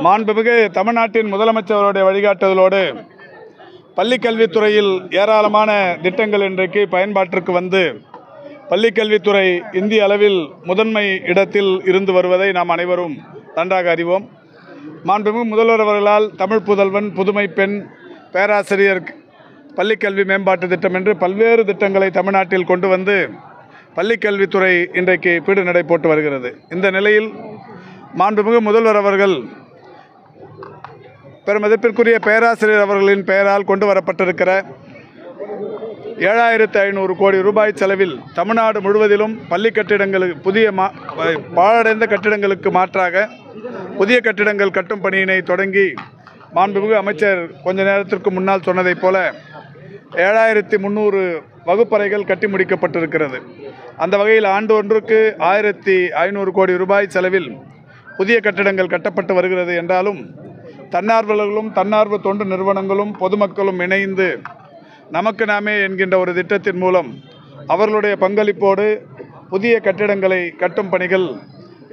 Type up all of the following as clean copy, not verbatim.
மாண்புமிகு தமிழ்நாட்டின் முதலமைச்சருடைய வழிகாட்டுதலோடு பள்ளிக்கல்வித்துறையில் ஏராளமான திட்டங்கள் இன்றைக்கு பயன்பாட்டிற்கு வந்து பள்ளிக்கல்வித்துறை இந்திய அளவில் முதன்மை இடத்தில் இருந்து வருவதை நாம் அனைவரும் நன்றாக அறிவோம். மாண்புமிகு முதல்வர் அவர்களால் தமிழ் புதல்வன், புதுமை பெண், பேராசிரியர், பள்ளிக்கல்வி மேம்பாட்டு திட்டம் என்று பல்வேறு திட்டங்களை தமிழ்நாட்டில் கொண்டு வந்து பள்ளிக்கல்வித்துறை இன்றைக்கு பீடு நடை போட்டு வருகிறது. இந்த நிலையில் மாண்புமிகு முதல்வர் அவர்கள் பெருமதிப்பிற்குரிய பேராசிரியர் அவர்களின் பெயரால் கொண்டு வரப்பட்டிருக்கிற 7500 கோடி ரூபாய் செலவில் தமிழ்நாடு முழுவதிலும் பள்ளி கட்டிடங்களுக்கு புதிய பாழடைந்த கட்டிடங்களுக்கு மாற்றாக புதிய கட்டிடங்கள் கட்டும் பணியினை தொடங்கி மாண்புமிகு அமைச்சர் கொஞ்ச நேரத்திற்கு முன்னால் சொன்னதைப் போல 7300 வகுப்பறைகள் கட்டி முடிக்கப்பட்டிருக்கிறது. அந்த வகையில் ஆண்டு ஒன்றுக்கு 1500 கோடி ரூபாய் செலவில் புதிய கட்டிடங்கள் கட்டப்பட்டு வருகிறது என்றாலும் தன்னார்வலர்களும் தன்னார்வ தொண்டு நிறுவனங்களும் பொதுமக்களும் இணைந்து நமக்கு நாமே என்கின்ற ஒரு திட்டத்தின் மூலம் அவர்களுடைய பங்களிப்போடு புதிய கட்டிடங்களை கட்டும் பணிகள்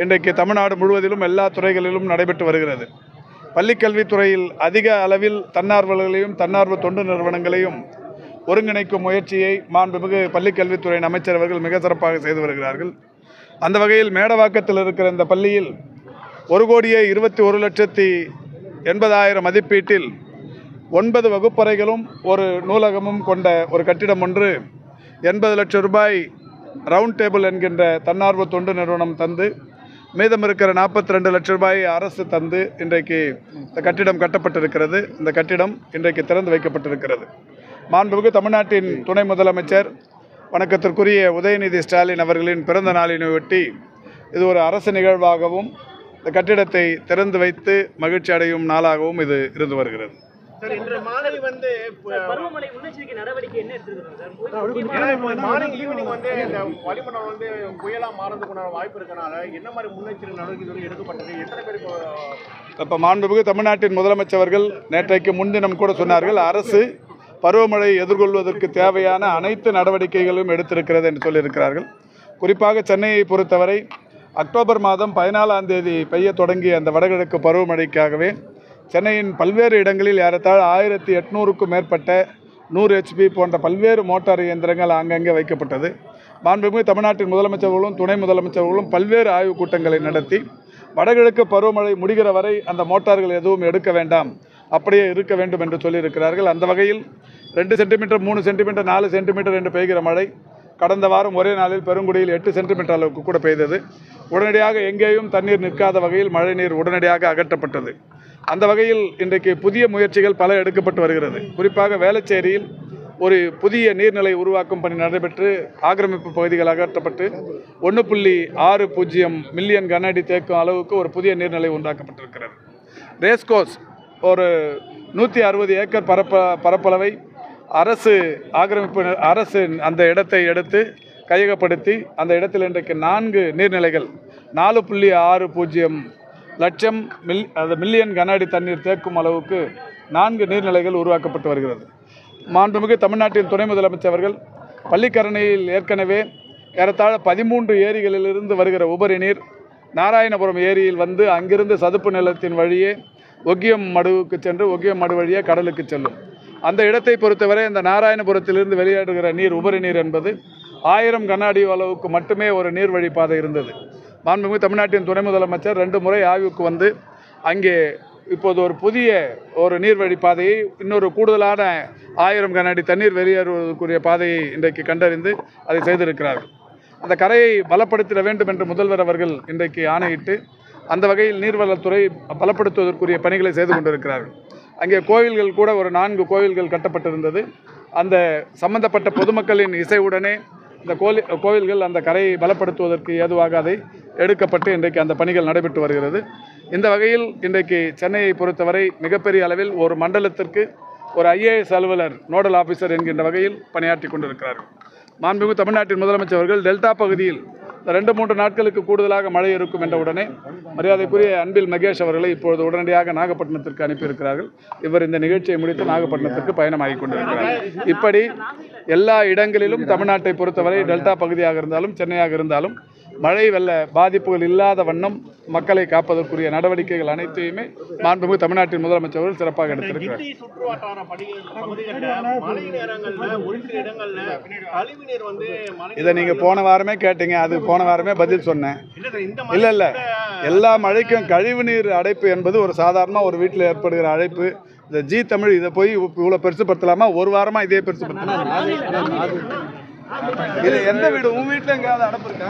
இன்றைக்கு தமிழ்நாடு முழுவதிலும் எல்லா துறைகளிலும் நடைபெற்று வருகிறது. பள்ளிக்கல்வித்துறையில் அதிக அளவில் தன்னார்வலர்களையும் தன்னார்வ தொண்டு நிறுவனங்களையும் ஒருங்கிணைக்கும் முயற்சியை மாண்புமிகு பள்ளிக்கல்வித்துறை அமைச்சர் அவர்கள் மிக சிறப்பாக செய்து வருகிறார்கள். அந்த வகையில் மேடவாக்கத்தில் இருக்கிற இந்த பள்ளியில் 1,21,80,000 மதிப்பீட்டில் 9 வகுப்பறைகளும் ஒரு நூலகமும் கொண்ட ஒரு கட்டிடம் ஒன்று 80 லட்சம் ரூபாய் ரவுண்ட் டேபிள் என்கின்ற தன்னார்வ தொண்டு நிறுவனம் தந்து மீதம் இருக்கிற 42 லட்சம் ரூபாய் அரசு தந்து இன்றைக்கு இந்த கட்டிடம் கட்டப்பட்டிருக்கிறது. இந்த கட்டிடம் இன்றைக்கு திறந்து வைக்கப்பட்டிருக்கிறது. மாண்புமிகு தமிழ்நாட்டின் துணை முதலமைச்சர் வணக்கத்திற்குரிய உதயநிதி ஸ்டாலின் அவர்களின் பிறந்த நாளினை ஒட்டி இது ஒரு அரசு நிகழ்வாகவும் இந்த கட்டிடத்தை திறந்து வைத்து மகிழ்ச்சி அடையும் நாளாகவும் இது இருந்து வருகிறது. இன்று மாலை வந்து பருவமழை முன்னெச்சரிக்கை நடவடிக்கை என்ன எடுத்துருக்காங்க? மார்னிங் ஈவினிங் வந்து இந்த வளிமண்டலம் வந்து புயலா மாறதுக்குண்டான வாய்ப்பு இருக்கனால என்ன மாதிரி முன்னெச்சரிக்கை நடவடிக்கைகள் எடுக்கப்பட்டது? எத்தனை பேருக்கு இப்போ மாண்புமிகு தமிழ்நாட்டின் முதலமைச்சர்கள் நேற்றைக்கு முன்தினம் கூட சொன்னார்கள், அரசு பருவமழை எதிர்கொள்வதற்கு தேவையான அனைத்து நடவடிக்கைகளும் எடுத்திருக்கிறது என்று சொல்லியிருக்கிறார்கள். குறிப்பாக சென்னையை பொறுத்தவரை அக்டோபர் மாதம் 14ஆம் தேதி பெய்ய தொடங்கிய அந்த வடகிழக்கு பருவமழைக்காகவே சென்னையின் பல்வேறு இடங்களில் ஏறத்தாழ 1800க்கும் மேற்பட்ட 100 HP போன்ற பல்வேறு மோட்டார் இயந்திரங்கள் அங்கங்கே வைக்கப்பட்டது. மாண்புமிகு தமிழ்நாட்டின் முதலமைச்சர்களும் துணை முதலமைச்சர்களும் பல்வேறு ஆய்வுக் கூட்டங்களை நடத்தி வடகிழக்கு பருவமழை முடிகிற வரை அந்த மோட்டார்கள் எதுவும் எடுக்க வேண்டாம், அப்படியே இருக்க வேண்டும் என்று சொல்லியிருக்கிறார்கள். அந்த வகையில் 2 சென்டிமீட்டர் 3 சென்டிமீட்டர் 4 சென்டிமீட்டர் என்று பெய்கிற மழை கடந்த வாரம் ஒரே நாளில் பெருங்குடியில் 8 சென்டிமீட்டர் அளவுக்கு கூட பெய்தது. உடனடியாக எங்கேயும் தண்ணீர் நிற்காத வகையில் மழை நீர் உடனடியாக அகற்றப்பட்டது. அந்த வகையில் இன்றைக்கு புதிய முயற்சிகள் பல எடுக்கப்பட்டு வருகிறது. குறிப்பாக வேளச்சேரியில் ஒரு புதிய நீர்நிலை உருவாக்கும் பணி நடைபெற்று ஆக்கிரமிப்பு பகுதிகள் அகற்றப்பட்டு 1.60 மில்லியன் கன அடி தேக்கும் அளவுக்கு ஒரு புதிய நீர்நிலை உண்டாக்கப்பட்டிருக்கிறது. ரேஸ்கோஸ் ஒரு 160 ஏக்கர் பரப்பளவை அரசு அந்த இடத்தை எடுத்து கையகப்படுத்தி அந்த இடத்தில் இன்றைக்கு 4 நீர்நிலைகள் 4.60 லட்சம் மில்லியன் கன அடி தண்ணீர் தேக்கும் அளவுக்கு 4 நீர்நிலைகள் உருவாக்கப்பட்டு வருகிறது. மாண்புமிகு தமிழ்நாட்டின் துணை முதலமைச்சர் அவர்கள் பள்ளிக்கரணையில் ஏற்கனவே ஏறத்தாழ 13 ஏரிகளிலிருந்து வருகிற உபரி நீர் நாராயணபுரம் ஏரியில் வந்து அங்கிருந்து சதுப்பு நிலத்தின் வழியே ஒக்கியம் மடுவுக்கு சென்று ஒக்கியம் மடு வழியே கடலுக்கு செல்லும். அந்த இடத்தை பொறுத்தவரை இந்த நாராயணபுரத்திலிருந்து வெளியேறுகிற நீர் உபரி நீர் என்பது 1000 கன அடி அளவுக்கு மட்டுமே ஒரு நீர்வழி பாதை இருந்தது. மாண்புமிகு தமிழ்நாட்டின் துணை முதலமைச்சர் 2 முறை ஆய்வுக்கு வந்து அங்கே இப்போது ஒரு புதிய ஒரு நீர்வழி பாதையை இன்னொரு கூடுதலான 1000 கன அடி தண்ணீர் வெளியேறுவதற்குரிய பாதையை இன்றைக்கு கண்டறிந்து அதை செய்திருக்கிறார்கள். அந்த கரையை பலப்படுத்திட வேண்டும் என்று முதல்வர் அவர்கள் இன்றைக்கு ஆணையிட்டு அந்த வகையில் நீர்வளத்துறை பலப்படுத்துவதற்குரிய பணிகளை செய்து கொண்டிருக்கிறார்கள். அங்கே கோவில்கள் கூட ஒரு 4 கோவில்கள் கட்டப்பட்டிருந்தது. அந்த சம்பந்தப்பட்ட பொதுமக்களின் இசைவுடனே இந்த கோவில்கள் அந்த கரையை பலப்படுத்துவதற்கு ஏதுவாக அதை எடுக்கப்பட்டு இன்றைக்கு அந்த பணிகள் நடைபெற்று வருகிறது. இந்த வகையில் இன்றைக்கு சென்னையை பொறுத்தவரை மிகப்பெரிய அளவில் ஒரு மண்டலத்திற்கு ஒரு IAS அலுவலர் நோடல் ஆஃபீஸர் என்கின்ற வகையில் பணியாற்றி கொண்டிருக்கிறார்கள். மாண்புமிகு தமிழ்நாட்டின் முதலமைச்சர் அவர்கள் டெல்டா பகுதியில் 2-3 நாட்களுக்கு கூடுதலாக மழை இருக்கும் என்ற உடனே மரியாதைக்குரிய அன்பில் மகேஷ் அவர்களை இப்பொழுது உடனடியாக நாகப்பட்டினத்திற்கு அனுப்பியிருக்கிறார்கள். இவர் இந்த நிகழ்ச்சியை முடித்து நாகப்பட்டினத்திற்கு பயணமாகிக் கொண்டிருக்கிறார். இப்படி எல்லா இடங்களிலும் தமிழ்நாட்டை பொறுத்தவரை டெல்டா பகுதியாக இருந்தாலும் சென்னையாக இருந்தாலும் மழை வெள்ள பாதிப்புகள் இல்லாத வண்ணம் மக்களை காப்பதற்குரிய நடவடிக்கைகள் அனைத்தையுமே மாண்புமிகு தமிழ்நாட்டின் முதலமைச்சர் அவர்கள் சிறப்பாக எடுத்திருக்கிறார். கிண்டி சுற்றுவட்டார பகுதிகளில் மழை நேரங்கள்ல ஒரு சில இடங்கள்ல கழிவு நீர் வந்து இதை நீங்கள் போன வாரமே கேட்டீங்க, அது போன வாரமே பதில் சொன்னேன். இந்த இல்லை எல்லா மழைக்கும் கழிவுநீர் அடைப்பு என்பது ஒரு சாதாரணமாக ஒரு வீட்டில் ஏற்படுகிற அழைப்பு. இந்த ஜி தமிழ் இதை போய் இவ்வளோ பெருசுப்படுத்தலாமா? ஒரு வாரமாக இதே பெருசுப்படுத்தலாம். இது எந்த வீடு? உன் வீட்டில் எங்கேயாவது அடைப்பு இருக்கா?